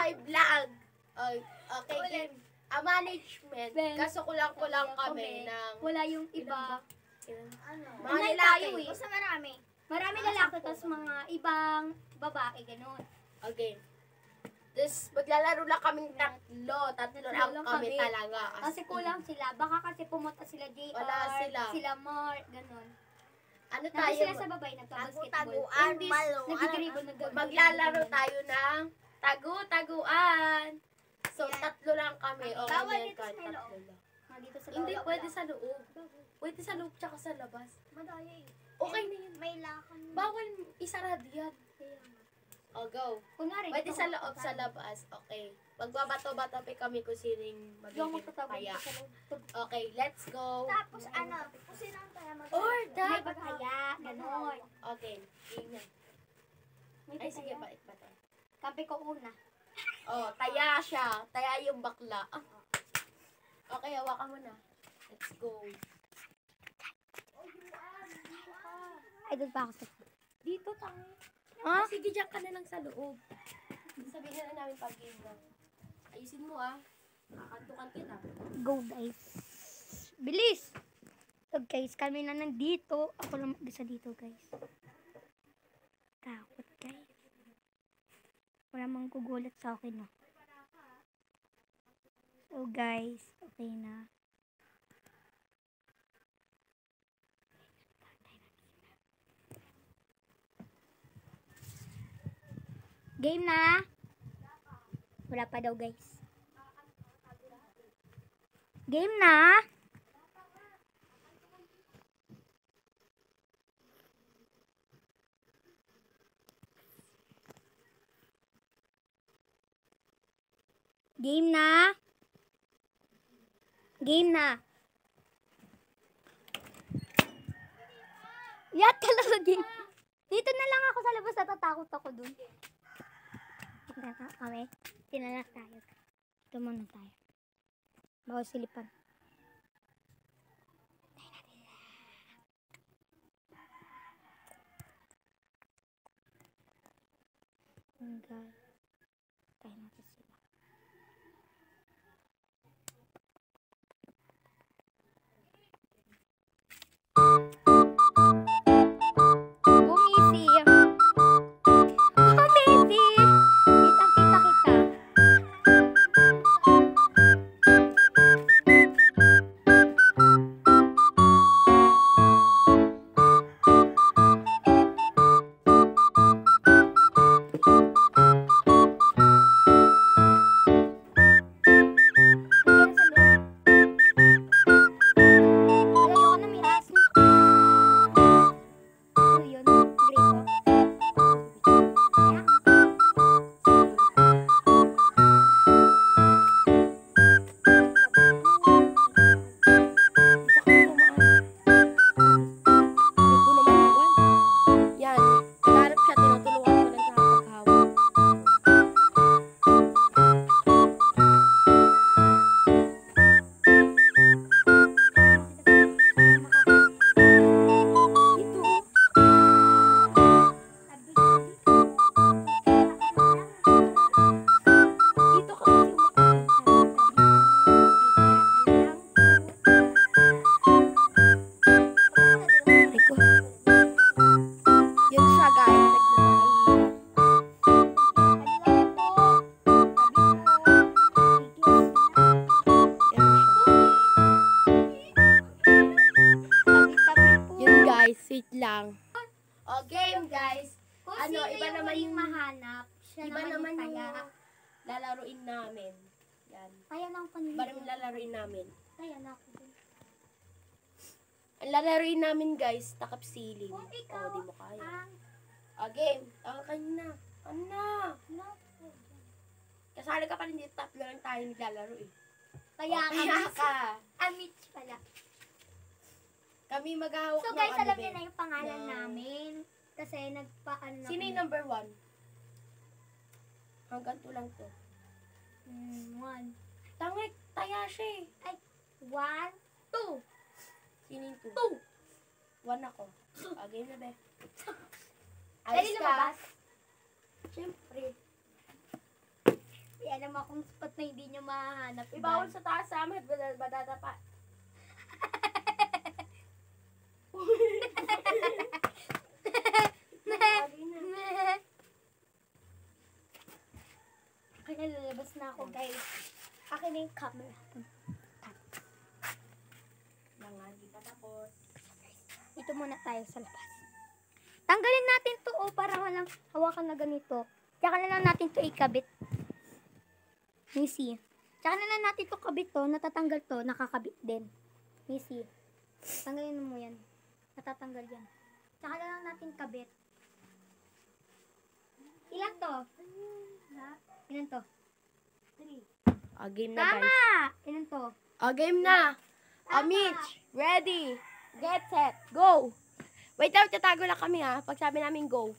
5 lang. Okay, game. Management. Kaso kulang kami ng... Wala yung iba. Mga Anay lalaki. tayo eh. Basta marami. Marami lalaki, tapos mga ibang babae, ganun. Okay. Tapos maglalaro lang kaming tatlo. Tatlo lang kami talaga. Kasi kulang sila. Baka kasi pumunta sila JR, Wala sila. Mark, ganun. Ano Nandun tayo? sila sa babae, nagpa-basketball. Tagu-taguan, Nagkikribon, Maglalaro tayo ng tagu-taguan. So, tatlo lang kami. Okay, Bawal yan, dito sa tatlo loob. lang. Dito sa Hindi, loob pwede lang. sa loob. Pwede sa loob tsaka sa labas. Madaya eh. Okay na yun. May lakang. Bawal isarado yan. O, go. Kunwari, Pwede dito sa ako loob, sa tatalo. labas. Okay. Magbabato-bato pa kami kung sining Hindi ako magiging magtatawag kaya. dito sa loob. Okay, let's go. Tapos kung sino ang kaya Or May that. pagkaya, ganun. Okay, tingnan. May Ay, sige, pagkaya. bait ba tayo? Kampi ko una. Oh, taya siya. Taya yung bakla. Okay, hawakan mo na. Let's go. Ay, doon pa ako sa... Dito, tayo. Ha? Sige, dyan ka na lang sa loob. Sabihin na lang namin pag-game na. Ayusin mo Kakantukan kita. Go, guys. Bilis! So, guys, kami na nandito. Ako lang mag-isa dito, guys. Takot, guys. Wala mang gugulat sa akin, no? So, guys, okay na. Game na! Wala pa daw, guys. Game na! Game na! Game na! Yat ka lang sa game. Dito na lang ako sa labas, natatakot ako dun. Okay, tinalas tayo. Ito muna tayo. Bawa silipan. Hanggang tayo natin sila. Bumisi! Bumisi! Kitang-kita kita. Ayoko na may aso. Ano yun? Gripo? Ayan. Dito naman iwan. Yan. Nagharap siya, tinutulungan ko lang sa paghawak. Dito. Dito ka kasi Aray ko. Yan siya, guys. Yan siya. Yun, guys. Wait lang. O, game, guys. Kung Ano, sino iba yung naman huling yung- mahanap, siya Iba naman yung yung kaya. lalaruin namin. Yan. Kaya na ako kanina. Iba naman lalaruin namin. Kaya na ako. Ang lalaruin namin, guys, takap siling. Kung ikaw O, di mo kaya. ang... O, game. O, kanina. Ano na? Kasali ka pa rin dito, tatlo lang tayo naglalaro eh. Kaya O, kaya ka. Amit pala. Kami maghahawak So ng guys, alam ano, niyo na yung pangalan ng- namin. Kasi nagpaano na Sino yung number 1? Hanggang 2 lang to. 1. Tangik, taya siya eh. 1, 2. Sino yung 2? 2. 1 ako. O, game na be. Dali Ayos ka. lumabas. Siyempre. alam mo akong spot na hindi nyo mahanap. Ibawal sa taas sa amin. Badada pa. Kaya lalabas na ako, guys. Akin na yung camera. Nga, di pa tapos. Dito muna tayo sa labas. Tanggalin natin to, para walang hawakan na ganito. Tsaka na lang natin to ikabit. Missy. Tsaka na lang natin to kabit to, natatanggal to, nakakabit din. Missy. Tanggalin mo yan. Natatanggal yan. Tsaka na lang natin kabit. Ilan to? Ilan to? Game na, Tama! guys. Ilan to? Game na. Mitch, ready. Get set. Go. Wait lang, tatago lang kami ha. Pag sabi namin go.